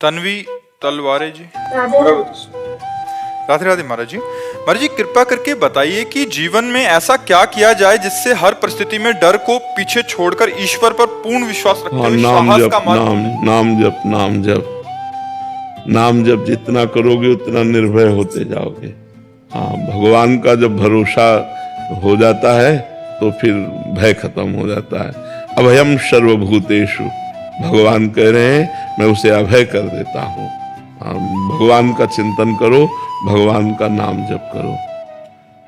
तन्वी तलवारे जी। राधे राधे राधे महाराज जी। महाराज जी कृपा करके बताइए कि जीवन में ऐसा क्या किया जाए जिससे हर परिस्थिति में डर को पीछे छोड़कर ईश्वर पर पूर्ण विश्वास रखते हुए साहस का मार्ग। नाम जप जितना करोगे उतना निर्भय होते जाओगे। हाँ, भगवान का जब भरोसा हो जाता है तो फिर भय खत्म हो जाता है। अभयम सर्वभूतेषु, भगवान कह रहे हैं मैं उसे अभय कर देता हूँ। भगवान का चिंतन करो, भगवान का नाम जप करो।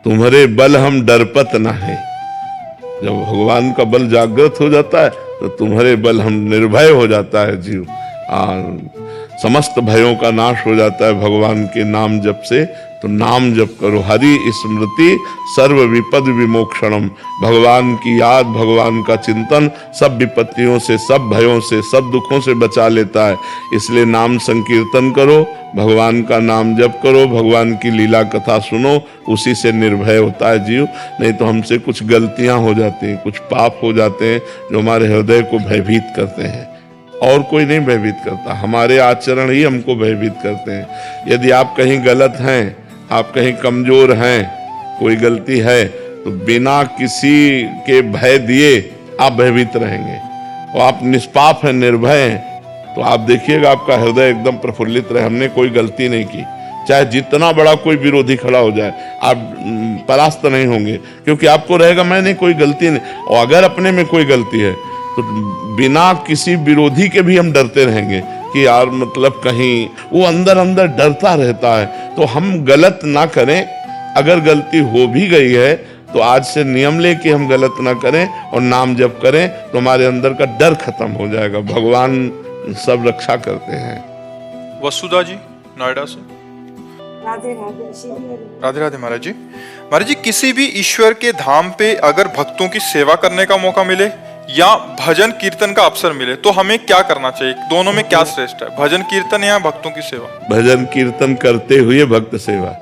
तुम्हारे बल हम डरपत ना है। जब भगवान का बल जागृत हो जाता है तो तुम्हारे बल हम निर्भय हो जाता है जीव। समस्त भयों का नाश हो जाता है भगवान के नाम जप से। तो नाम जप करो। हरि स्मृति सर्व विपद विमोक्षणम, भगवान की याद, भगवान का चिंतन सब विपत्तियों से, सब भयों से, सब दुखों से बचा लेता है। इसलिए नाम संकीर्तन करो, भगवान का नाम जप करो, भगवान की लीला कथा सुनो, उसी से निर्भय होता है जीव। नहीं तो हमसे कुछ गलतियां हो जाती हैं, कुछ पाप हो जाते हैं जो हमारे हृदय को भयभीत करते हैं। और कोई नहीं भयभीत करता, हमारे आचरण ही हमको भयभीत करते हैं। यदि आप कहीं गलत हैं, आप कहीं कमजोर हैं, कोई गलती है, तो बिना किसी के भय दिए आप भयभीत रहेंगे। और आप निष्पाप हैं, निर्भय हैं, तो आप देखिएगा आपका हृदय एकदम प्रफुल्लित रहे। हमने कोई गलती नहीं की, चाहे जितना बड़ा कोई विरोधी खड़ा हो जाए, आप परास्त नहीं होंगे, क्योंकि आपको रहेगा मैंने कोई गलती नहीं। और अगर अपने में कोई गलती है तो बिना किसी विरोधी के भी हम डरते रहेंगे कि यार मतलब कहीं वो अंदर अंदर डरता रहता है। तो हम गलत ना करें। अगर गलती हो भी गई है तो आज से नियम लेके हम गलत ना करें और नाम जप करें, तो हमारे अंदर का डर खत्म हो जाएगा। भगवान सब रक्षा करते हैं। वसुधा जी नोएडा से। राधे राधे राधे राधे महाराज जी। महाराज जी किसी भी ईश्वर के धाम पे अगर भक्तों की सेवा करने का मौका मिले या भजन कीर्तन का अवसर मिले तो हमें क्या करना चाहिए? दोनों में क्या श्रेष्ठ है, भजन कीर्तन या भक्तों की सेवा? भजन कीर्तन करते हुए भक्त सेवा।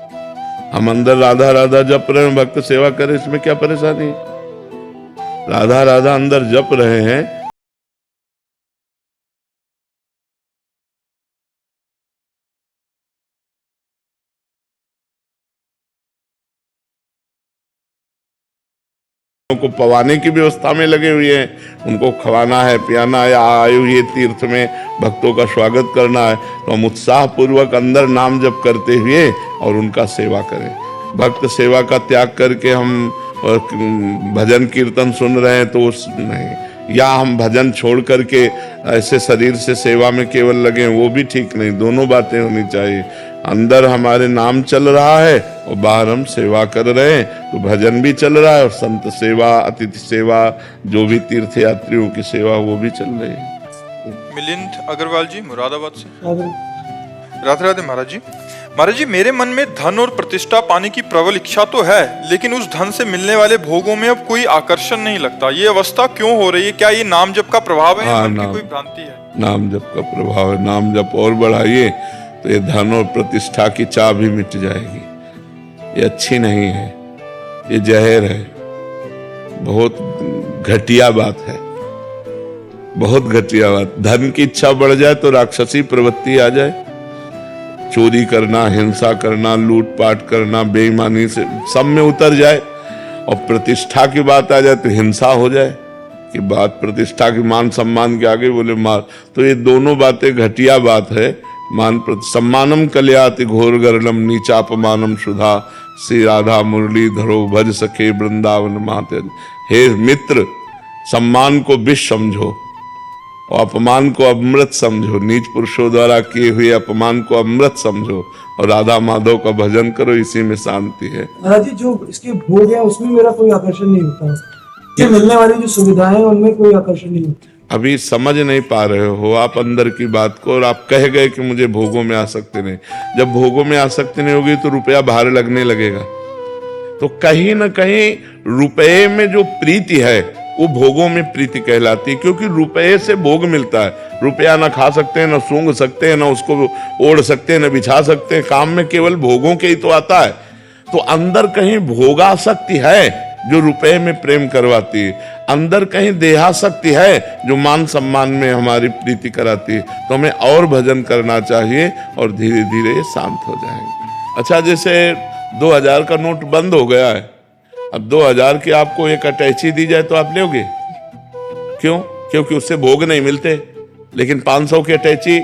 हम अंदर राधा राधा जप रहे हैं, भक्त सेवा करें, इसमें क्या परेशानी? राधा राधा अंदर जप रहे हैं, को पवाने की व्यवस्था में लगे हुए हैं। उनको खवाना है, पियाना है, आए हुए तीर्थ में भक्तों का स्वागत करना है, तो हम उत्साह पूर्वक अंदर नाम जप करते हुए और उनका सेवा करें। भक्त सेवा का त्याग करके हम भजन कीर्तन सुन रहे हैं तो नहीं, या हम भजन छोड़ करके ऐसे शरीर से सेवा में केवल लगे, वो भी ठीक नहीं। दोनों बातें होनी चाहिए। अंदर हमारे नाम चल रहा है और बाहर हम सेवा कर रहे हैं, तो भजन भी चल रहा है और संत सेवा, अतिथि सेवा, जो भी तीर्थ यात्रियों की सेवा वो भी चल रही है। मिलिंद अग्रवाल जी मुरादाबाद से। राधे राधे महाराज जी। महाराज जी मेरे मन में धन और प्रतिष्ठा पाने की प्रबल इच्छा तो है, लेकिन उस धन से मिलने वाले भोगों में अब कोई आकर्षण नहीं लगता। ये अवस्था क्यों हो रही है? क्या ये नाम जप का प्रभाव है या मन की कोई भ्रांति है? नाम जप का प्रभाव है। नाम जप और बढ़ाइए तो ये धन और प्रतिष्ठा की चाह भी मिट जाएगी। ये अच्छी नहीं है, ये जहर है, बहुत घटिया बात है, बहुत घटिया बात। धन की इच्छा बढ़ जाए तो राक्षसी प्रवृत्ति आ जाए, चोरी करना, हिंसा करना, लूटपाट करना, बेईमानी से सब में उतर जाए। और प्रतिष्ठा की बात आ जाए तो हिंसा हो जाए कि बात प्रतिष्ठा की, मान सम्मान के आगे बोले मार। तो ये दोनों बातें घटिया बात है। मान सम्मानम कल्याति घोर गरलम नीचापमानम सुधा, श्री राधा मुरली धरो भज सखे वृंदावन माते। हे मित्र, सम्मान को विष समझो और अपमान को अमृत समझो। नीच पुरुषों द्वारा किए हुए अपमान को अमृत समझो और राधा माधव का भजन करो, इसी में शांति है। महाराज जी जो इसके भोग है उसमें मेरा कोई आकर्षण नहीं होता, ये मिलने वाली जो सुविधाएं हैं उनमें कोई आकर्षण नहीं होता। अभी समझ नहीं पा रहे हो आप अंदर की बात को, और आप कह गए कि मुझे भोगों में आसक्ति नहीं। जब भोगों में आसक्ति नहीं होगी तो रुपया बाहर लगने लगेगा। तो कहीं ना कहीं रुपये में जो प्रीति है वो भोगों में प्रीति कहलाती है, क्योंकि रुपये से भोग मिलता है। रुपया ना खा सकते हैं, ना सूंघ सकते हैं, ना उसको ओढ़ सकते हैं, ना बिछा सकते हैं। काम में केवल भोगों के ही तो आता है। तो अंदर कहीं भोगासक्ति है जो रुपए में प्रेम करवाती है। अंदर कहीं देहाशक्ति है जो मान सम्मान में हमारी प्रीति कराती है। तो हमें और भजन करना चाहिए और धीरे धीरे ये शांत हो जाएंगे। अच्छा, जैसे 2000 का नोट बंद हो गया है, अब 2000 की आपको एक अटैची दी जाए तो आप लोगे? क्यों? क्योंकि उससे भोग नहीं मिलते। लेकिन 500 की अटैची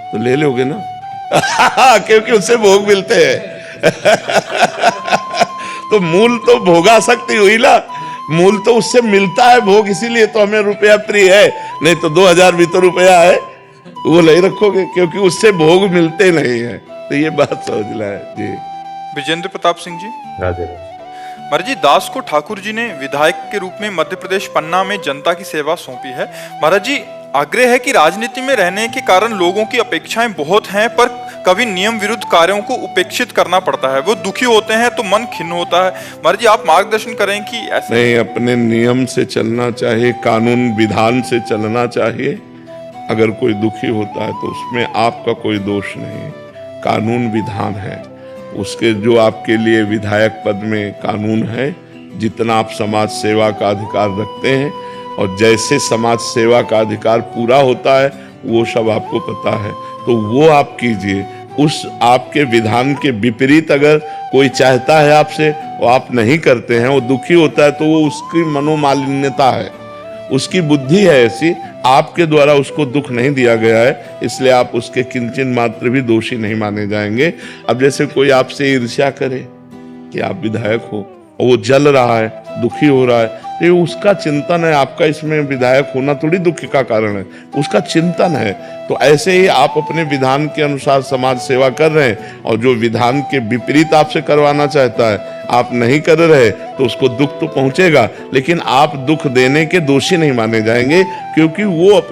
तो ले लोगे ना क्योंकि उससे भोग मिलते हैं तो मूल तो भोगासक्ति हुई ना, मूल तो उससे मिलता है भोग, इसीलिए तो हमें रुपया प्रिय है। नहीं तो 2000 भी तो रुपया है, वो नहीं रखोगे क्योंकि उससे भोग मिलते नहीं है। तो ये बात समझना है जी। विजेंद्र प्रताप सिंह जी, राधे महाराज जी, दास को ठाकुर जी ने विधायक के रूप में मध्य प्रदेश पन्ना में जनता की सेवा सौंपी है। महाराज जी, आग्रह है कि राजनीति में रहने के कारण लोगों की अपेक्षाएं बहुत हैं, पर कभी नियम विरुद्ध कार्यों को उपेक्षित करना पड़ता है। वो दुखी होते हैं तो मन खिन्न होता है। महाराज जी, आप मार्गदर्शन करें कि ऐसे नहीं, अपने नियम से चलना चाहिए, कानून विधान से चलना चाहिए। अगर कोई दुखी होता है तो उसमें आपका कोई दोष नहीं है, कानून विधान है उसके। जो आपके लिए विधायक पद में कानून है, जितना आप समाज सेवा का अधिकार रखते हैं और जैसे समाज सेवा का अधिकार पूरा होता है वो सब आपको पता है, तो वो आप कीजिए। उस आपके विधान के विपरीत अगर कोई चाहता है आपसे और आप नहीं करते हैं, वो दुखी होता है, तो वो उसकी मनोमालिन्यता है, उसकी बुद्धि है ऐसी, आपके द्वारा उसको दुख नहीं दिया गया है, इसलिए आप उसके किंचन मात्र भी दोषी नहीं माने जाएंगे। अब जैसे कोई आपसे ईर्ष्या करे कि आप विधायक हो और वो जल रहा है, दुखी हो रहा है, तो ये उसका चिंतन है, आपका इसमें विधायक होना थोड़ी दुख का कारण है, उसका चिंतन है। तो ऐसे ही आप अपने विधान के अनुसार समाज सेवा कर रहे हैं और जो विधान के विपरीत आपसे करवाना चाहता है आप नहीं कर रहे, तो उसको दुख तो पहुंचेगा, लेकिन आप दुख देने के दोषी नहीं माने जाएंगे, क्योंकि वो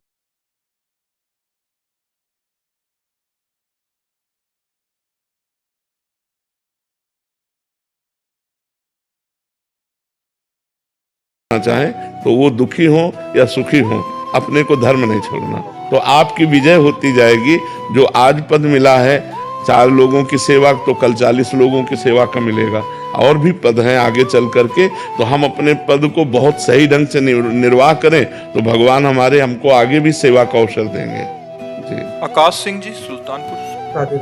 चाहे तो वो दुखी हो या सुखी हो, अपने को धर्म नहीं छोड़ना। तो आपकी विजय होती जाएगी। जो आज पद मिला है 4 लोगों की सेवा, तो कल 40 लोगों की सेवा का मिलेगा। और भी पद हैं आगे चल करके, तो हम अपने पद को बहुत सही ढंग से निर्वाह करें तो भगवान हमारे हमको आगे भी सेवा का अवसर देंगे जी। आकाश सिंह जी, सुल्तानपुर। राधे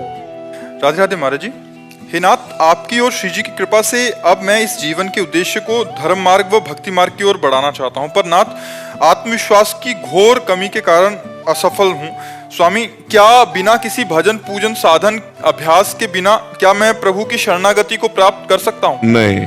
राधे राधे महाराज जी। हे नाथ, आपकी और श्री जी की कृपा से अब मैं इस जीवन के उद्देश्य को धर्म मार्ग व भक्ति मार्ग की ओर बढ़ाना चाहता हूँ, पर नाथ, आत्मविश्वास की घोर कमी के कारण असफल हूँ। स्वामी, क्या बिना किसी भजन पूजन साधन अभ्यास के बिना क्या मैं प्रभु की शरणागति को प्राप्त कर सकता हूँ? नहीं,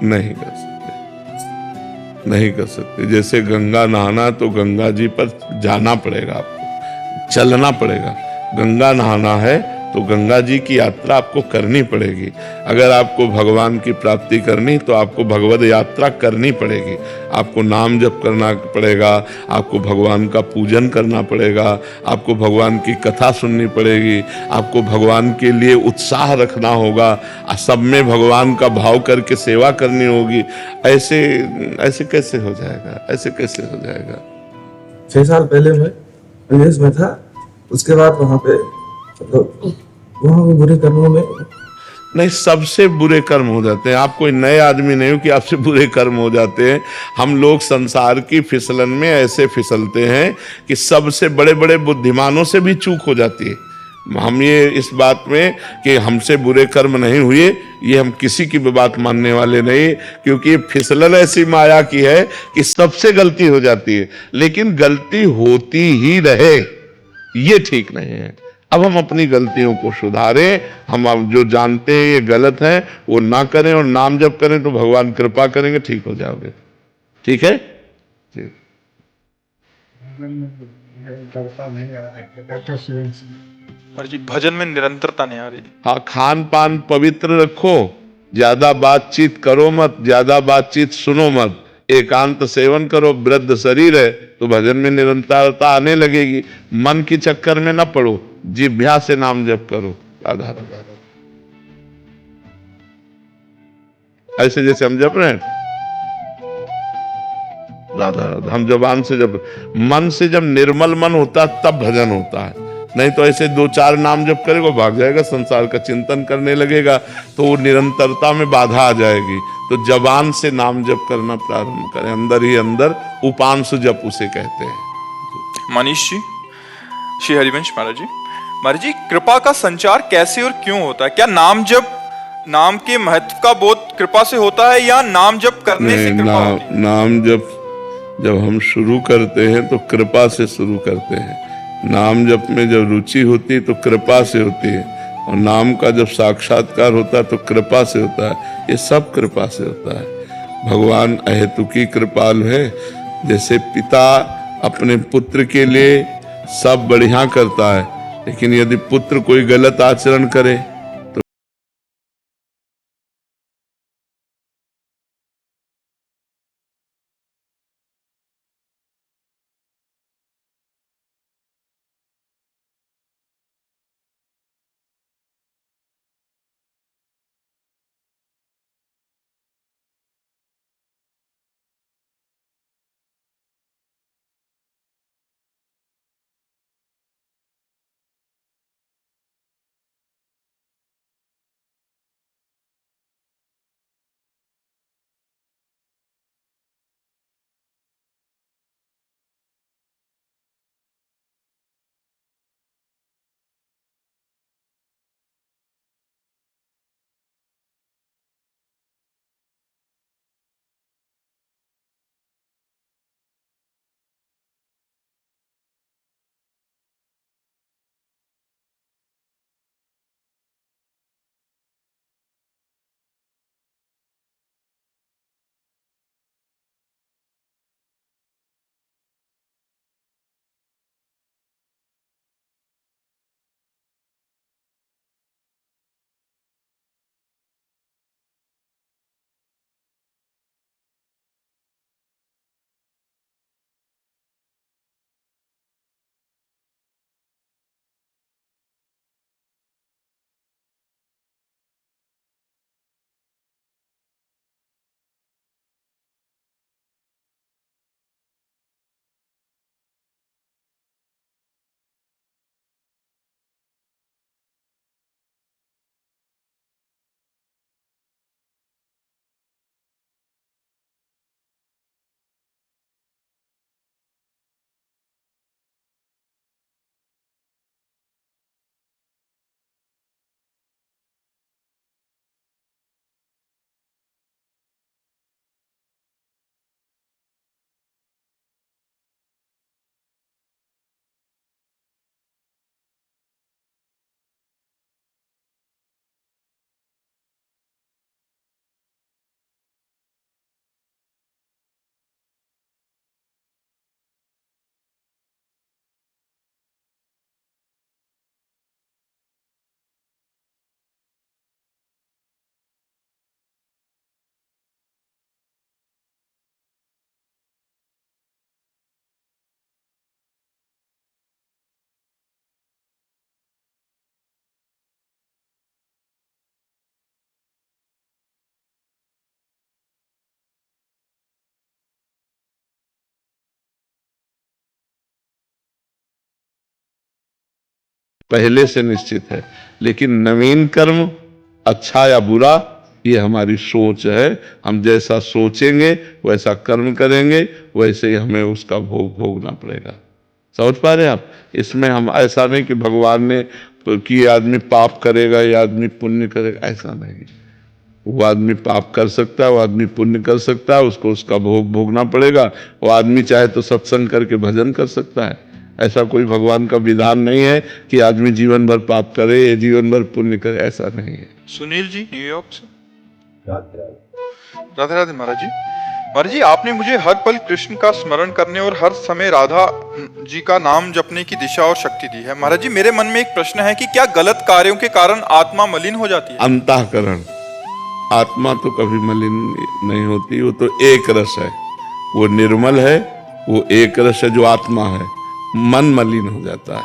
नहीं कर सकते, नहीं कर सकते। जैसे गंगा नहाना तो गंगा जी पर जाना पड़ेगा, आपको चलना पड़ेगा। गंगा नहाना है तो गंगा जी की यात्रा आपको करनी पड़ेगी। अगर आपको भगवान की प्राप्ति करनी तो आपको भगवद यात्रा करनी पड़ेगी। आपको नाम जप करना पड़ेगा, आपको भगवान का पूजन करना पड़ेगा, आपको भगवान की कथा सुननी पड़ेगी, आपको भगवान के लिए उत्साह रखना होगा, सब में भगवान का भाव करके सेवा करनी होगी। ऐसे ऐसे कैसे हो जाएगा? ऐसे कैसे हो जाएगा? 6 साल पहले मैं विदेश में था, उसके बाद वहाँ पे बुरे कर्मों में नहीं, सबसे बुरे कर्म हो जाते हैं। आप कोई नए आदमी नहीं हो कि आपसे बुरे कर्म हो जाते हैं। हम लोग संसार की फिसलन में ऐसे फिसलते हैं कि सबसे बड़े बड़े बुद्धिमानों से भी चूक हो जाती है। हम ये इस बात में कि हमसे बुरे कर्म नहीं हुए, ये हम किसी की भी बात मानने वाले नहीं, क्योंकि फिसलन ऐसी माया की है कि सबसे गलती हो जाती है, लेकिन गलती होती ही रहे ये ठीक नहीं है। अब हम अपनी गलतियों को सुधारें, हम अब जो जानते हैं ये गलत है वो ना करें और नाम जप करें तो भगवान कृपा करेंगे, ठीक हो जाओगे। ठीक है जी। महाराज जी, भजन में निरंतरता नहीं आ रही। हाँ, खान पान पवित्र रखो, ज्यादा बातचीत करो मत, ज्यादा बातचीत सुनो मत, एकांत सेवन करो। वृद्ध शरीर है तो भजन में निरंतरता आने लगेगी। मन की चक्कर में न पड़ो, जिह्वा से नाम जप करो। राधा राधा। ऐसे जैसे हम जप रहे हैं राधा राधा, हम जबान से जब, मन से जब निर्मल मन होता है तब भजन होता है। नहीं तो ऐसे 2-4 नाम जप करेगा भाग जाएगा, संसार का चिंतन करने लगेगा तो वो निरंतरता में बाधा आ जाएगी। तो जबान से नाम जप करना प्रारंभ करें, अंदर ही अंदर उपांशु जप उसे कहते हैं। मनीष जी, श्री हरिवंश महाराज जी, कृपा का संचार कैसे और क्यों होता है? क्या नाम जप, नाम के महत्व का बोध कृपा से होता है या नाम जप करने से कृपा होती है? नाम जप जब हम शुरू करते हैं तो कृपा से शुरू करते हैं। नाम जप में जब रुचि होती है तो कृपा से होती है, और नाम का जब साक्षात्कार होता है तो कृपा से होता है। ये सब कृपा से होता है। भगवान अहेतुकी कृपालु है। जैसे पिता अपने पुत्र के लिए सब बढ़िया करता है, लेकिन यदि पुत्र कोई गलत आचरण करे पहले से निश्चित है, लेकिन नवीन कर्म अच्छा या बुरा ये हमारी सोच है। हम जैसा सोचेंगे वैसा कर्म करेंगे, वैसे ही हमें उसका भोग भोगना पड़ेगा। समझ पा रहे हैं आप? इसमें हम ऐसा नहीं कि भगवान ने कि ये आदमी पाप करेगा, ये आदमी पुण्य करेगा, ऐसा नहीं। वो आदमी पाप कर सकता है, वो आदमी पुण्य कर सकता है, उसको उसका भोग भोगना पड़ेगा। वो आदमी चाहे तो सत्संग करके भजन कर सकता है। ऐसा कोई भगवान का विधान नहीं है कि आदमी जीवन भर पाप करे या जीवन भर पुण्य करे, ऐसा नहीं है। सुनील जी, न्यूयॉर्क से। राधे राधे महाराज जी। महाराज जी, आपने मुझे हर पल कृष्ण का स्मरण करने और हर समय राधा जी का नाम जपने की दिशा और शक्ति दी है। महाराज जी, मेरे मन में एक प्रश्न है कि क्या गलत कार्यों के कारण आत्मा मलिन हो जाती है? अंतःकरण, आत्मा तो कभी मलिन नहीं होती, वो तो एक रस है, वो निर्मल है, वो एक रस है जो आत्मा है। मन मलिन हो जाता है,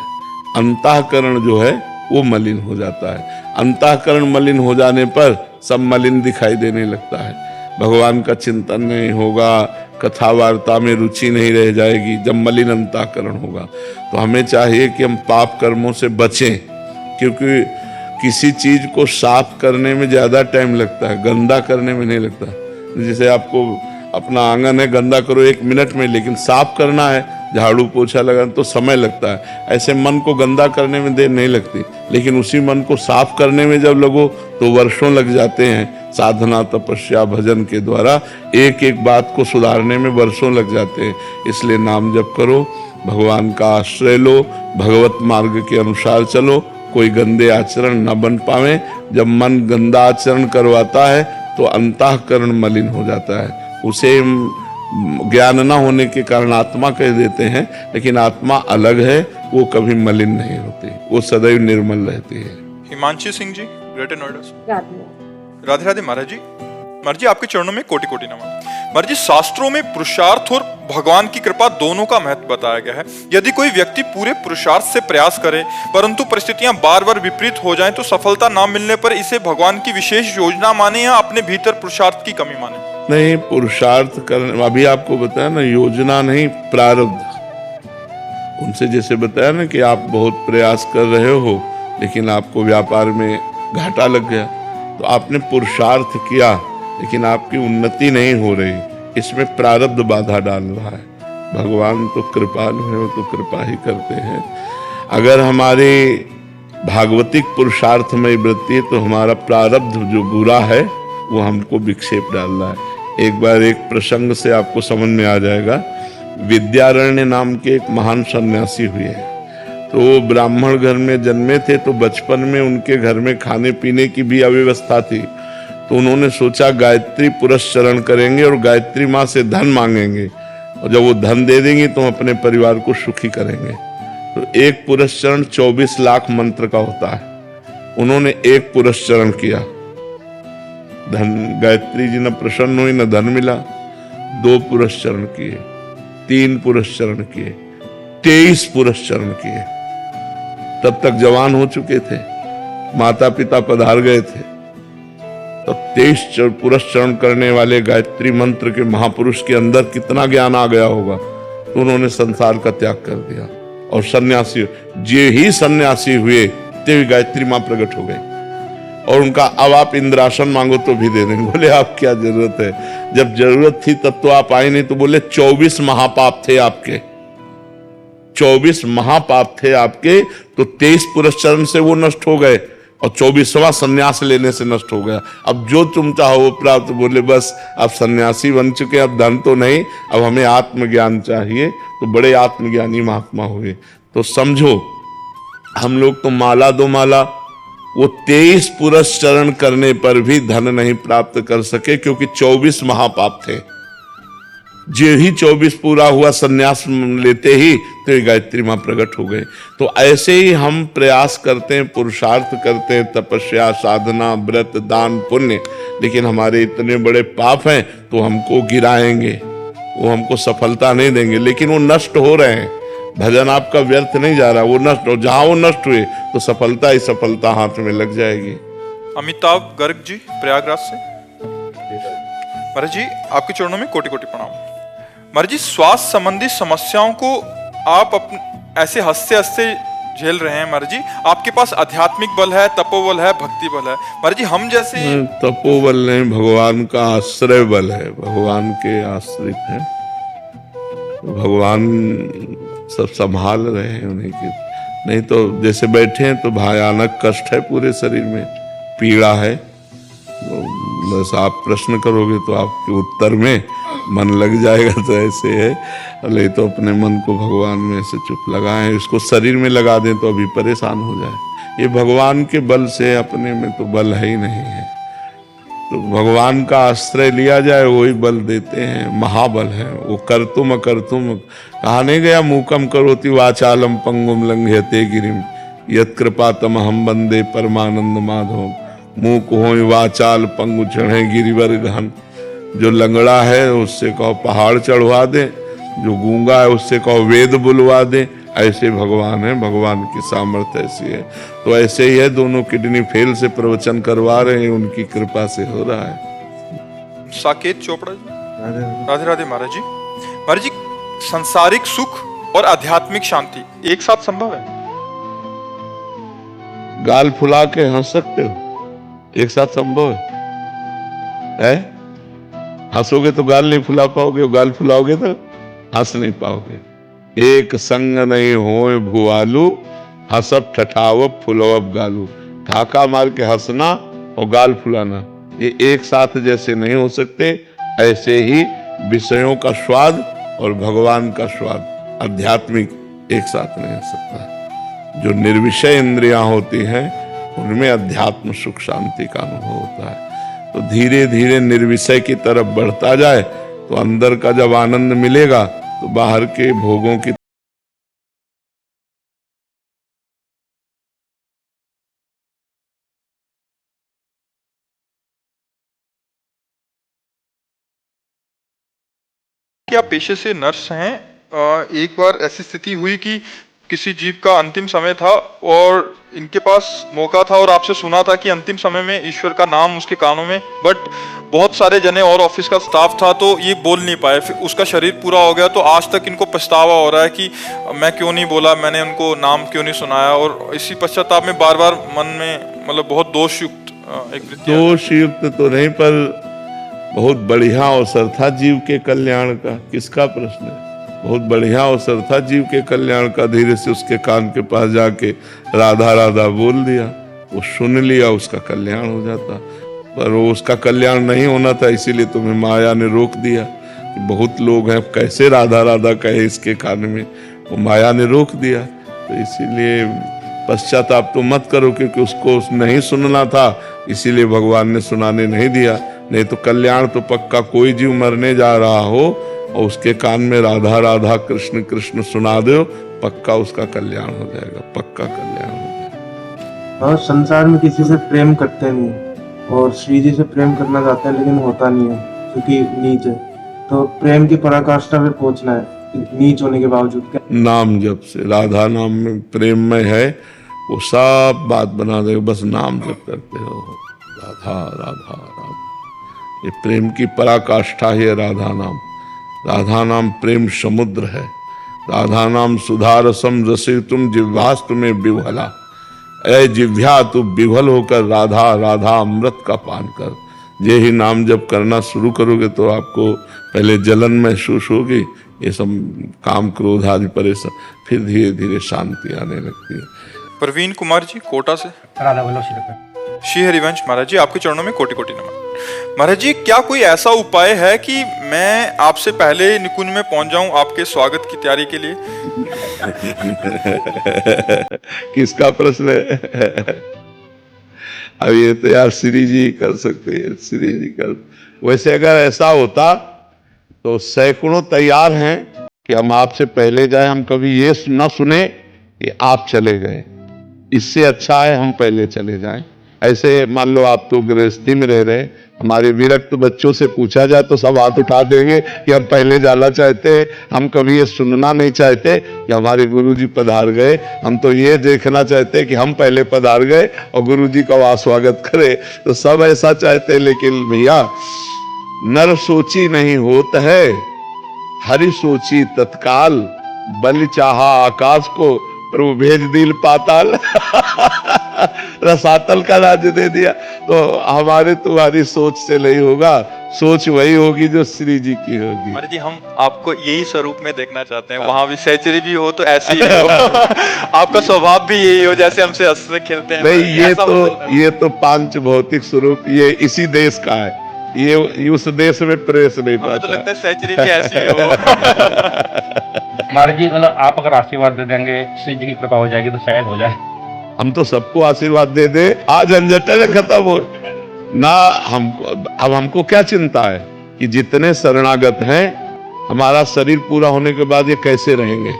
अंतःकरण जो है वो मलिन हो जाता है। अंतःकरण मलिन हो जाने पर सब मलिन दिखाई देने लगता है। भगवान का चिंतन नहीं होगा, कथा वार्ता में रुचि नहीं रह जाएगी, जब मलिन अंतःकरण होगा। तो हमें चाहिए कि हम पाप कर्मों से बचें, क्योंकि किसी चीज को साफ करने में ज्यादा टाइम लगता है, गंदा करने में नहीं लगता। जैसे आपको अपना आंगन है, गंदा करो 1 मिनट में, लेकिन साफ करना है, झाड़ू पोछा लगाना तो समय लगता है। ऐसे मन को गंदा करने में देर नहीं लगती, लेकिन उसी मन को साफ करने में जब लगो तो वर्षों लग जाते हैं। साधना, तपस्या, भजन के द्वारा एक एक बात को सुधारने में वर्षों लग जाते हैं। इसलिए नाम जप करो, भगवान का आश्रय लो, भगवत मार्ग के अनुसार चलो, कोई गंदे आचरण न बन पावे। जब मन गंदा आचरण करवाता है तो अंतःकरण मलिन हो जाता है। उसे ज्ञान न होने के कारण आत्मा कह देते हैं, लेकिन आत्मा अलग है, वो कभी मलिन नहीं होती, वो सदैव निर्मल रहती है। हिमांशी सिंह जी, ग्रेटर नोएडा से। राधे राधे राधे महाराज जी। महाराज जी, आपके चरणों में कोटि कोटि नमन। महाराज जी, शास्त्रों में पुरुषार्थ और भगवान की कृपा दोनों का महत्व बताया गया है। यदि कोई व्यक्ति पूरे पुरुषार्थ से प्रयास करे परंतु परिस्थितियां बार बार विपरीत हो जाएं, तो सफलता ना मिलने पर इसे भगवान की विशेष योजना माने या अपने भीतर पुरुषार्थ की कमी माने? नहीं, पुरुषार्थ करने, अभी आपको बताया ना, योजना नहीं, प्रारब्ध। उनसे जैसे बताया ना कि आप बहुत प्रयास कर रहे हो लेकिन आपको व्यापार में घाटा लग गया, तो आपने पुरुषार्थ किया लेकिन आपकी उन्नति नहीं हो रही, इसमें प्रारब्ध बाधा डाल रहा है। भगवान तो कृपालु है, वो तो कृपा ही करते हैं। अगर हमारे भागवतिक पुरुषार्थ में वृत्ति है तो हमारा प्रारब्ध जो बुरा है वो हमको विक्षेप डाल रहा है। एक बार एक प्रसंग से आपको समझ में आ जाएगा। विद्यारण्य नाम के एक महान सन्यासी हुए, तो वो ब्राह्मण घर में जन्मे थे, तो बचपन में उनके घर में खाने पीने की भी अव्यवस्था थी। तो उन्होंने सोचा गायत्री पुरस्चरण करेंगे और गायत्री माँ से धन मांगेंगे, और जब वो धन दे देंगे तो हम अपने परिवार को सुखी करेंगे। तो एक पुरस्चरण 24 लाख मंत्र का होता है। उन्होंने एक पुरस्चरण किया, धन, गायत्री जी न प्रसन्न हुई, न धन मिला। 2 पुरस्चरण किए, 3 पुरस्चरण किए, 23 पुरस्चरण किए। तब तक जवान हो चुके थे, माता पिता पधार गए थे। तो 23 पुरस्चरण करने वाले गायत्री मंत्र के महापुरुष के अंदर कितना ज्ञान आ गया होगा। तो उन्होंने संसार का त्याग कर दिया और सन्यासी, जे ही सन्यासी हुए ते गायत्री मां प्रकट हो गई, और उनका अब आप इंद्रासन मांगो तो भी दे देंगे। बोले आप क्या जरूरत है, जब जरूरत थी तब तो आप आए नहीं। तो बोले 24 महापाप थे आपके, 24 महापाप थे आपके, तो 23 पुरस्चरण से वो नष्ट हो गए और 24वां सन्यास लेने से नष्ट हो गया। अब जो तुम चाहो वो प्राप्त। बोले बस अब सन्यासी बन चुके, अब धन तो नहीं, अब हमें आत्मज्ञान चाहिए। तो बड़े आत्मज्ञानी महात्मा हुए। तो समझो, हम लोग तो माला 2 माला, वो 23 पुरस्चरण करने पर भी धन नहीं प्राप्त कर सके, क्योंकि 24 महापाप थे। जो ही 24 पूरा हुआ, सन्यास लेते ही तो गायत्री मां प्रकट हो गए। तो ऐसे ही हम प्रयास करते हैं, पुरुषार्थ करते हैं, तपस्या, साधना, व्रत, दान, पुण्य, लेकिन हमारे इतने बड़े पाप हैं तो हमको गिराएंगे, वो हमको सफलता नहीं देंगे, लेकिन वो नष्ट हो रहे हैं। भजन आपका व्यर्थ नहीं जा रहा, वो नष्ट हो, जहां वो नष्ट हुए तो सफलता ही सफलता हाथ में लग जाएगी। अमिताभ गर्ग जी, प्रयागराज से। महाराज जी, आपके चरणों में कोटि कोटि प्रणाम। महाराज जी, स्वास्थ्य संबंधी समस्याओं को आप ऐसे हंसते हंसते झेल रहे हैं। महाराज जी, आपके पास आध्यात्मिक बल है, तपोबल है, भक्ति बल है। महाराज जी, हम जैसे तपोबल नहीं, भगवान का आश्रय बल है, भगवान के आश्रित है, भगवान सब संभाल रहे हैं उन्हीं की। नहीं तो जैसे बैठे हैं तो भयानक कष्ट है, पूरे शरीर में पीड़ा है। तो बस आप प्रश्न करोगे तो आपके उत्तर में मन लग जाएगा, तो ऐसे है। नहीं तो अपने मन को भगवान में ऐसे चुप लगाएं, इसको शरीर में लगा दें तो अभी परेशान हो जाए। ये भगवान के बल से, अपने में तो बल है ही नहीं है। तो भगवान का आश्रय लिया जाए, वही बल देते हैं, महाबल है वो। कर्तुम अकर्तुम कहा नहीं गया, मूकम करोति वाचालम पंगुम लंघयते गिरिम यत् कृपा तमहम वंदे परमानंद माधव। मूक होय वाचाल पंगु चढ़े गिरिवर गहन। जो लंगड़ा है उससे कहो पहाड़ चढ़वा दे, जो गूंगा है उससे कहो वेद बुलवा दे। ऐसे भगवान है, भगवान की सामर्थ्य ऐसी है। तो ऐसे ही है, दोनों किडनी फेल से प्रवचन करवा रहे हैं, उनकी कृपा से हो रहा है। साकेत चोपड़ा जी, राधे राधे। राधे राधे महाराज जी। महाराज जी, सांसारिक सुख और आध्यात्मिक शांति एक साथ संभव है? गाल फुला के हंस सकते हो, एक साथ संभव है? हंसोगे तो गाल नहीं फुला पाओगे, गाल फुलाओगे तो हंस नहीं पाओगे। एक संग नहीं होए भुआलू, हंसब ठठावब फुलवब गालू। ठाका मार के हंसना और गाल फुलाना ये एक साथ जैसे नहीं हो सकते, ऐसे ही विषयों का स्वाद और भगवान का स्वाद आध्यात्मिक एक साथ नहीं हो सकता। जो निर्विषय इंद्रियां होती हैं उनमें अध्यात्म सुख शांति का अनुभव होता है। तो धीरे धीरे निर्विषय की तरफ बढ़ता जाए तो अंदर का जब आनंद मिलेगा तो बाहर के भोगों की क्या पेशे से नर्स हैं? एक बार ऐसी स्थिति हुई कि किसी जीव का अंतिम समय था और इनके पास मौका था और आपसे सुना था कि अंतिम समय में ईश्वर का नाम उसके कानों में, बट बहुत सारे जने और ऑफिस का स्टाफ था तो ये बोल नहीं पाए। फिर उसका शरीर पूरा हो गया तो आज तक इनको पछतावा हो रहा है कि मैं क्यों नहीं बोला, मैंने उनको नाम क्यों नहीं सुनाया। और इसी पश्चाताप में बार बार मन में मतलब बहुत दोषयुक्त एक वृत्ति। दोषयुक्त तो नहीं, पर बहुत बढ़िया अवसर था जीव के कल्याण का। किसका प्रश्न है? बहुत बढ़िया अवसर था जीव के कल्याण का। धीरे से उसके कान के पास जाके राधा राधा बोल दिया, वो सुन लिया, उसका कल्याण हो जाता। पर वो उसका कल्याण नहीं होना था, इसीलिए तुम्हें माया ने रोक दिया। बहुत लोग हैं कैसे राधा राधा कहे इसके कान में, वो माया ने रोक दिया। तो इसीलिए पश्चाताप तो मत करो, क्योंकि उसको नहीं सुनना था, इसीलिए भगवान ने सुनाने नहीं दिया। नहीं तो कल्याण तो पक्का, कोई जीव मरने जा रहा हो और उसके कान में राधा राधा कृष्ण कृष्ण सुना दो, पक्का उसका कल्याण हो जाएगा, पक्का कल्याण हो जाएगा। और संसार में किसी से प्रेम करते नहीं और श्री जी से प्रेम करना चाहते हैं लेकिन होता नहीं है क्योंकि नीच है। तो प्रेम की पराकाष्ठा पे पहुंचना है नीच होने के बावजूद। नाम जप से, राधा नाम में प्रेम में है, वो सब बात बना देगा। बस नाम जप करते हो, राधा राधा राधा। ये प्रेम की पराकाष्ठा है राधा नाम। राधा नाम प्रेम समुद्र है। राधा नाम सुधारसम रसे तुम जिह्वास्तु में विह्वला। ऐ जिह्वा तू विह्वल होकर राधा राधा अमृत का पान कर। ये ही नाम जब करना शुरू करोगे तो आपको पहले जलन महसूस होगी, ये सब काम क्रोध आदि परेशान, फिर धीरे धीरे शांति आने लगती है। प्रवीण कुमार जी कोटा से। राधा वल्लभ श्री श्री हरिवंश महाराज जी, आपके चरणों में कोटि कोटि नमन। महाराज जी, क्या कोई ऐसा उपाय है कि मैं आपसे पहले निकुंज में पहुंच जाऊं आपके स्वागत की तैयारी के लिए? किसका प्रश्न है? अब ये तो यार श्री जी कर सकते हैं, श्री जी कर। वैसे अगर ऐसा होता तो सैकड़ों तैयार हैं कि हम आपसे पहले जाए, हम कभी ये न सुने कि आप चले गए। इससे अच्छा है हम पहले चले जाएं। ऐसे मान लो आप तो गृहस्थी में रह रहे, हमारे विरक्त बच्चों से पूछा जाए तो सब हाथ उठा देंगे कि हम पहले जाना चाहते हैं। हम कभी ये सुनना नहीं चाहते कि हमारे गुरुजी पधार गए, हम तो ये देखना चाहते हैं कि हम पहले पधार गए और गुरुजी का स्वागत करें। तो सब ऐसा चाहते हैं, लेकिन भैया नर सोची नहीं होत है, हरि सोची तत्काल। बलि चाहा आकाश को, प्रभु भेज दिल पाताल। रसातल का राज्य दे दिया। तो हमारे तुम्हारी सोच से नहीं होगा, सोच वही होगी जो श्री जी की होगी। महाराज जी, हम आपको यही स्वरूप में देखना चाहते हैं, वहां भी सहचरी भी हो तो ऐसे ही हो। आपका स्वभाव भी यही हो जैसे हमसे हंसते खेलते हैं। नहीं, ये तो पांच भौतिक स्वरूप ये इसी देश का है, ये उस देश में प्रवेश नहीं पाता। तो लगता है सहचरी भी ऐसी हो। महाराज जी, मतलब आप अगर आशीर्वाद दे देंगे, श्री जी की कृपा हो जाएगी तो शायद हो जाए। हम तो सबको आशीर्वाद दे दे, आज झंझटें खत्म हो ना। हमको क्या चिंता है कि जितने शरणागत हैं, हमारा शरीर पूरा होने के बाद ये कैसे रहेंगे,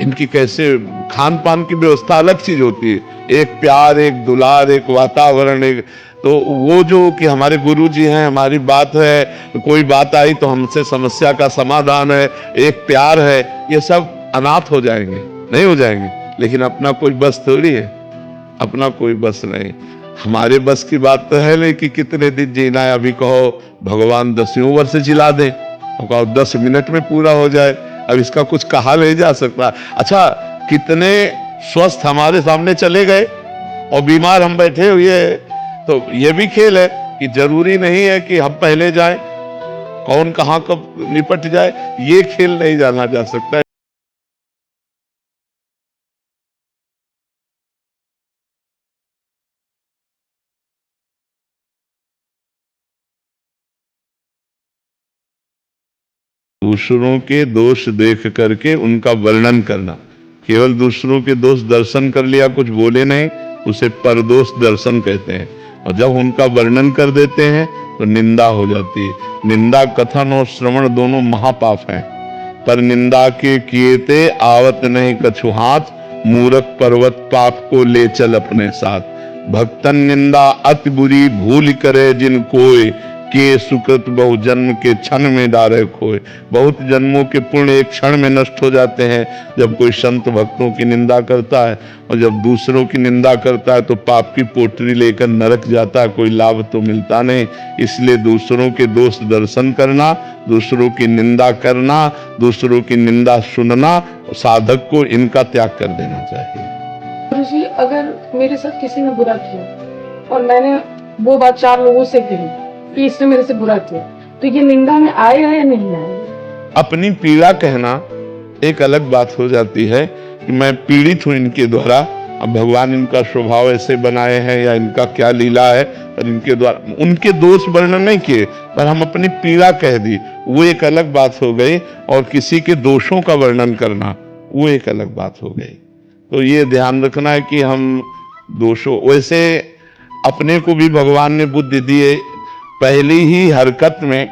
इनकी कैसे खान पान की व्यवस्था अलग चीज होती है। एक प्यार, एक दुलार, एक वातावरण, एक तो वो जो कि हमारे गुरु जी हैं, हमारी बात है, कोई बात आई तो हमसे समस्या का समाधान है, एक प्यार है, ये सब अनाथ हो जाएंगे, नहीं हो जाएंगे। लेकिन अपना कोई बस थोड़ी है, अपना कोई बस नहीं। हमारे बस की बात तो है नहीं कि कितने दिन जीना है। अभी कहो भगवान 10वीं वर्ष जिला दे, और कहो 10 मिनट में पूरा हो जाए, अब इसका कुछ कहा नहीं जा सकता। अच्छा, कितने स्वस्थ हमारे सामने चले गए और बीमार हम बैठे हुए, तो ये भी खेल है कि जरूरी नहीं है कि हम पहले जाएं, कौन कहां कब निपट जाए, ये खेल नहीं जाना जा सकता। दूसरों के दोष देख करके उनका वर्णन करना, केवल दूसरों के दोष दर्शन कर लिया, कुछ बोले नहीं, उसे परदोष दर्शन कहते हैं। और जब उनका वर्णन कर देते हैं तो निंदा हो जाती है। निंदा, कथन और श्रवण दोनों महापाप हैं। पर निंदा के किएते आवत नहीं कछु हाथ, मूरख पर्वत पाप को ले चल अपने साथ। भक्तन निंदा अति बुरी भूल करे जिन कोय, के सुकृत बहु जन्म के क्षण में डारे खोए। बहुत जन्मों के पुण्य एक क्षण में नष्ट हो जाते हैं जब कोई संत भक्तों की निंदा करता है, और जब दूसरों की निंदा करता है तो पाप की पोटरी लेकर नरक जाता है, कोई लाभ तो मिलता नहीं। इसलिए दूसरों के दोष दर्शन करना, दूसरों की निंदा करना, दूसरों की निंदा सुनना, साधक को इनका त्याग कर देना चाहिए। गुरु जी, अगर मेरे साथ किसी ने बुरा किया और मैंने वो बात 4 लोगों से कही कि इसने मेरे से बुरा किया, तो ये निंदा में आएगा या नहीं आएगा? अपनी पीड़ा कहना एक अलग बात हो जाती है कि मैं पीड़ित हूं इनके द्वारा, अब भगवान इनका स्वभाव ऐसे बनाए हैं या इनका क्या लीला है, और इनके द्वारा उनके दोष वर्णन नहीं किए, पर हम अपनी पीड़ा कह दी, वो एक अलग बात हो गई। और किसी के दोषों का वर्णन करना, वो एक अलग बात हो गई। तो ये ध्यान रखना है कि हम दोषों, वैसे अपने को भी भगवान ने बुद्धि दी है, पहली ही हरकत में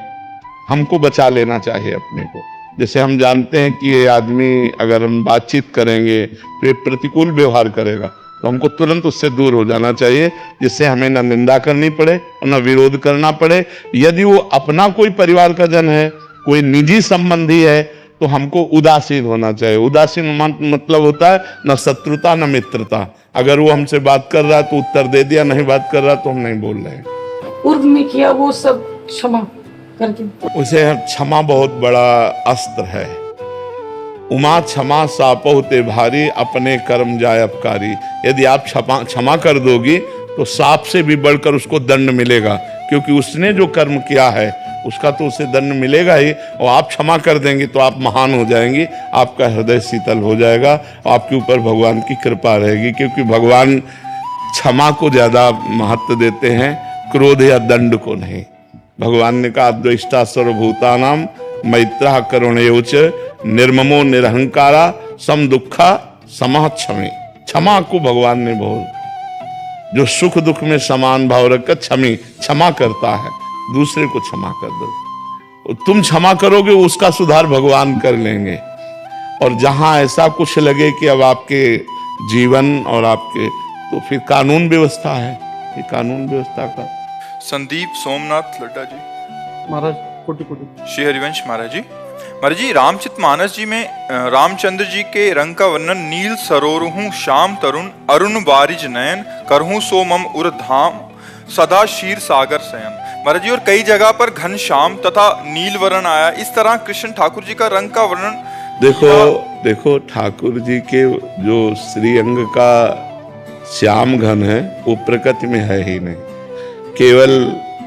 हमको बचा लेना चाहिए अपने को। जैसे हम जानते हैं कि ये आदमी, अगर हम बातचीत करेंगे तो ये प्रतिकूल व्यवहार करेगा, तो हमको तुरंत उससे दूर हो जाना चाहिए, जिससे हमें ना निंदा करनी पड़े और ना विरोध करना पड़े। यदि वो अपना कोई परिवार का जन है, कोई निजी संबंधी है, तो हमको उदासीन होना चाहिए। उदासीन मतलब होता है न शत्रुता न मित्रता। अगर वो हमसे बात कर रहा है तो उत्तर दे दिया, नहीं बात कर रहा तो हम नहीं बोल रहे हैं। पूर्व में किया वो सब क्षमा करके, उसे क्षमा बहुत बड़ा अस्त्र है। उमा क्षमा सापहुते भारी, अपने कर्म जाय अपकारी। यदि आप क्षमा कर दोगी तो साप से भी बढ़कर उसको दंड मिलेगा, क्योंकि उसने जो कर्म किया है उसका तो उसे दंड मिलेगा ही। और आप क्षमा कर देंगे तो आप महान हो जाएंगी, आपका हृदय शीतल हो जाएगा, आपके ऊपर भगवान की कृपा रहेगी, क्योंकि भगवान क्षमा को ज्यादा महत्व देते हैं, क्रोध या दंड को नहीं। भगवान ने कहा द्वेष्टा सर्वभूतानाम मैत्रः करुणयोच, निर्ममो निरहंकारा सम दुखा समः क्षमे। क्षमा को भगवान ने बहुत, जो सुख दुख में समान भाव रखकर क्षमा करता है, दूसरे को क्षमा कर दो। तुम क्षमा करोगे उसका सुधार भगवान कर लेंगे। और जहां ऐसा कुछ लगे कि अब आपके जीवन और आपके, तो फिर कानून व्यवस्था है, ये कानून व्यवस्था का। संदीप सोमनाथ लड्डा जी महाराज, कोटि कोटि। श्री हरिवंश महाराज जी। महाराज जी, रामचरितमानस जी में रामचंद्र जी के रंग का वर्णन, नील सरोरहूं श्याम तरुण, अरुण बारिज नयन, करहूं सो मम उर धाम, सदा क्षीर सागर शयन। महाराज जी, और कई जगह पर घनश्याम तथा नील वर्ण आया, इस तरह कृष्ण ठाकुर जी का रंग का वर्णन। देखो ठाकुर जी के जो श्रीअंग का श्याम घन है वो प्रकृति में है ही नहीं, केवल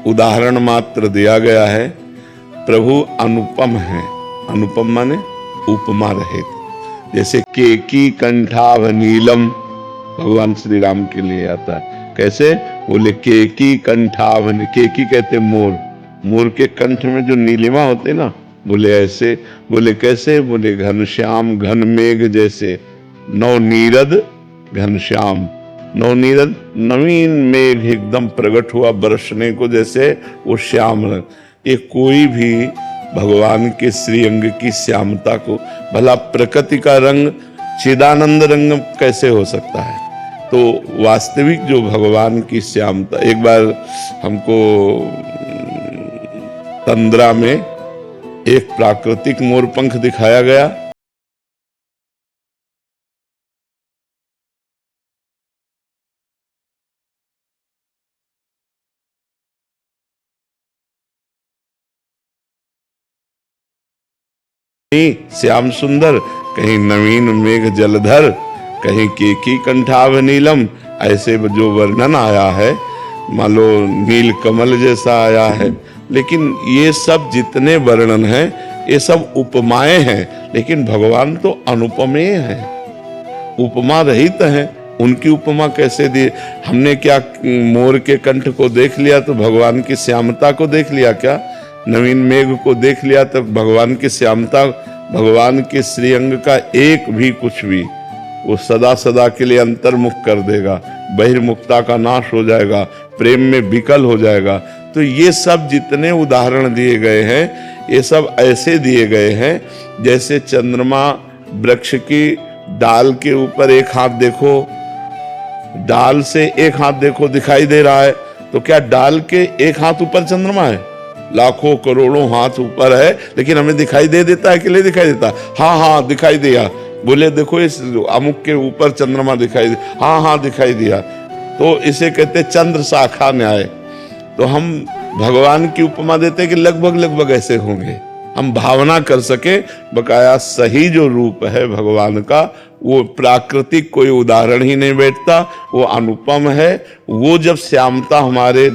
उदाहरण मात्र दिया गया है। प्रभु अनुपम है, अनुपम माने उपमा रहित। जैसे केकी कंठाव नीलम भगवान श्री राम के लिए आता है। कैसे? बोले केकी कंठाव, केकी कहते मोर, मोर के कंठ में जो नीलिमा होते ना, बोले ऐसे। बोले कैसे? बोले घनश्याम घन मेघ जैसे, नौ नीरद घनश्याम। नवनीरद नवीन मेघ एकदम प्रकट हुआ बरसने को, जैसे वो श्याम रंग। ये कोई भी भगवान के श्री अंग की श्यामता को, भला प्रकृति का रंग चिदानंद रंग कैसे हो सकता है? तो वास्तविक जो भगवान की श्यामता, एक बार हमको तंद्रा में एक प्राकृतिक मोरपंख दिखाया गया, कहीं श्याम सुंदर, कहीं नवीन मेघ जलधर, कहीं केकी कंठाभ नीलम, ऐसे जो वर्णन आया है मान लो नील कमल जैसा आया है। लेकिन ये सब जितने वर्णन हैं ये सब उपमाएं हैं, लेकिन भगवान तो अनुपमेय हैं, उपमा रहित हैं। उनकी उपमा कैसे दी? हमने क्या मोर के कंठ को देख लिया तो भगवान की श्यामता को देख लिया क्या? नवीन मेघ को देख लिया तो भगवान की श्यामता, भगवान के श्रीअंग का एक भी कुछ भी वो सदा सदा के लिए अंतर्मुख कर देगा, बहिर्मुखता का नाश हो जाएगा, प्रेम में विकल हो जाएगा। तो ये सब जितने उदाहरण दिए गए हैं ये सब ऐसे दिए गए हैं जैसे चंद्रमा वृक्ष की डाल के ऊपर एक हाथ देखो, डाल से एक हाथ देखो दिखाई दे रहा है, तो क्या डाल के एक हाथ ऊपर चंद्रमा है? लाखों करोड़ों हाथ ऊपर है, लेकिन हमें दिखाई दे देता है कि नहीं दिखाई देता? हाँ हाँ दिखाई दिया। बोले देखो इस अमुक के ऊपर चंद्रमा दिखाई दे, हाँ हाँ दिखाई दिया। तो इसे कहते चंद्र शाखा न्याय। तो हम भगवान की उपमा देते कि लगभग लगभग ऐसे होंगे, हम भावना कर सके। बकाया सही जो रूप है भगवान का वो प्राकृतिक कोई उदाहरण ही नहीं बैठता, वो अनुपम है। वो जब श्यामता हमारे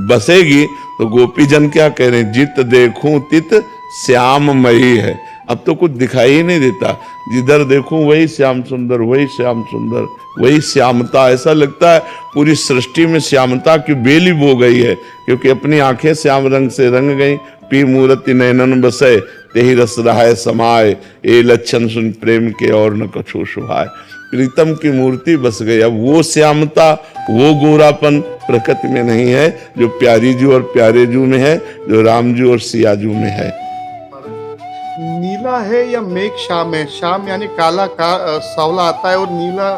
बसेगी तो गोपी जन क्या कह रहे हैं, जित देखूं तित श्याममयी है। अब तो कुछ दिखाई ही नहीं देता, जिधर देखूं वही श्याम सुंदर, वही श्याम सुंदर, वही श्यामता। ऐसा लगता है पूरी सृष्टि में श्यामता की बेली बो गई है, क्योंकि अपनी आंखें श्याम रंग से रंग गई। पी मूर्ति नयनन बसे तेहि रस रहाय समाय, ए लक्षण सुन प्रेम के और न कछु शुभाय। प्रीतम की मूर्ति बस गई। अब वो श्यामता, वो गोरापन प्रकृति में नहीं है जो प्यारी जू और प्यारे जू में है, जो राम जू और सिया जू में है। नीला है या मेघ श्याम है? श्याम यानी काला का सावला आता है, और नीला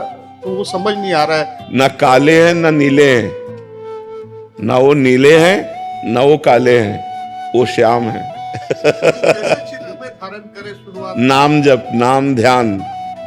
तो वो समझ नहीं आ रहा है। ना काले हैं ना नीले हैं, ना वो नीले हैं ना वो काले हैं, वो श्याम है। कैसे चित्र में धारण करे शुरुआत? नाम जप, नाम ध्यान,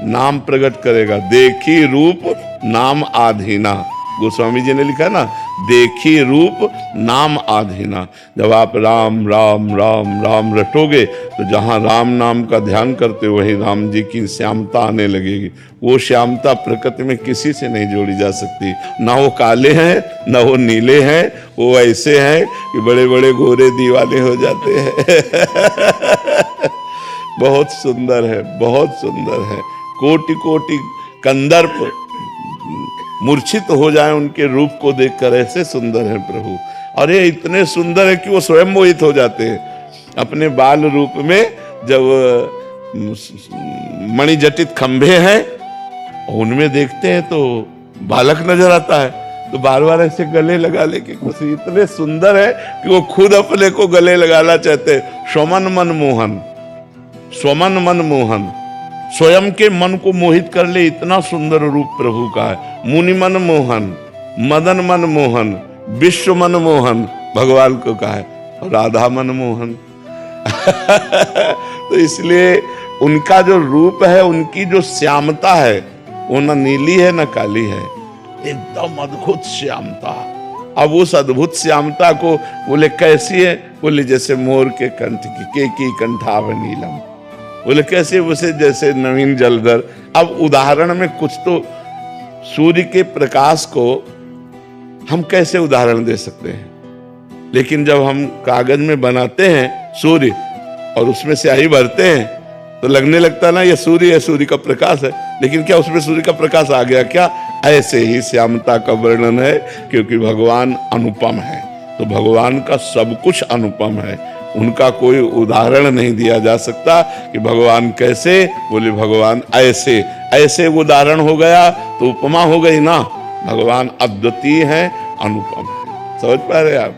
नाम प्रकट करेगा। देखी रूप नाम आधीना, गोस्वामी जी ने लिखा ना, देखी रूप नाम आधीना। जब आप राम राम राम राम रटोगे तो जहां राम नाम का ध्यान करते वही राम जी की श्यामता आने लगेगी। वो श्यामता प्रकृति में किसी से नहीं जोड़ी जा सकती। ना वो काले हैं ना वो नीले हैं, वो ऐसे हैं कि बड़े बड़े गोरे दीवाने हो जाते हैं। बहुत सुंदर है, बहुत सुंदर है। कोटि कोटि कंदर्प मूर्छित हो जाए उनके रूप को देखकर, ऐसे सुंदर है प्रभु। और ये इतने सुंदर है कि वो स्वयं मोहित हो जाते हैं अपने बाल रूप में। जब मणिजटित खंभे हैं उनमें देखते हैं तो बालक नजर आता है, तो बार बार ऐसे गले लगा लेके कुछ इतने सुंदर है कि वो खुद अपने को गले लगाना चाहते हैं। स्वमन मन मोहन, स्वमन मन मोहन, स्वयं के मन को मोहित कर ले, इतना सुंदर रूप प्रभु का है। मुनि मन मोहन, मदन मन मोहन, विश्व मन मोहन भगवान को कहा है, और राधा मन मोहन। तो इसलिए उनका जो रूप है, उनकी जो श्यामता है वो न नीली है न काली है, एकदम अद्भुत श्यामता। अब उस अद्भुत श्यामता को बोले कैसी है? बोले जैसे मोर के कंठ की कंठाभ नीलम। बोले कैसे? उसे जैसे नवीन जलधर। अब उदाहरण में कुछ तो सूर्य के प्रकाश को हम कैसे उदाहरण दे सकते हैं, लेकिन जब हम कागज में बनाते हैं सूर्य और उसमें स्याही भरते हैं तो लगने लगता है ना ये सूर्य है, सूर्य का प्रकाश है। लेकिन क्या उसमें सूर्य का प्रकाश आ गया क्या? ऐसे ही श्यामता का वर्णन है, क्योंकि भगवान अनुपम है। तो भगवान का सब कुछ अनुपम है, उनका कोई उदाहरण नहीं दिया जा सकता कि भगवान कैसे। बोले भगवान ऐसे, ऐसे उदाहरण हो गया तो उपमा हो गई ना। भगवान अद्वितीय है, अनुपम है। समझ पा रहे आप?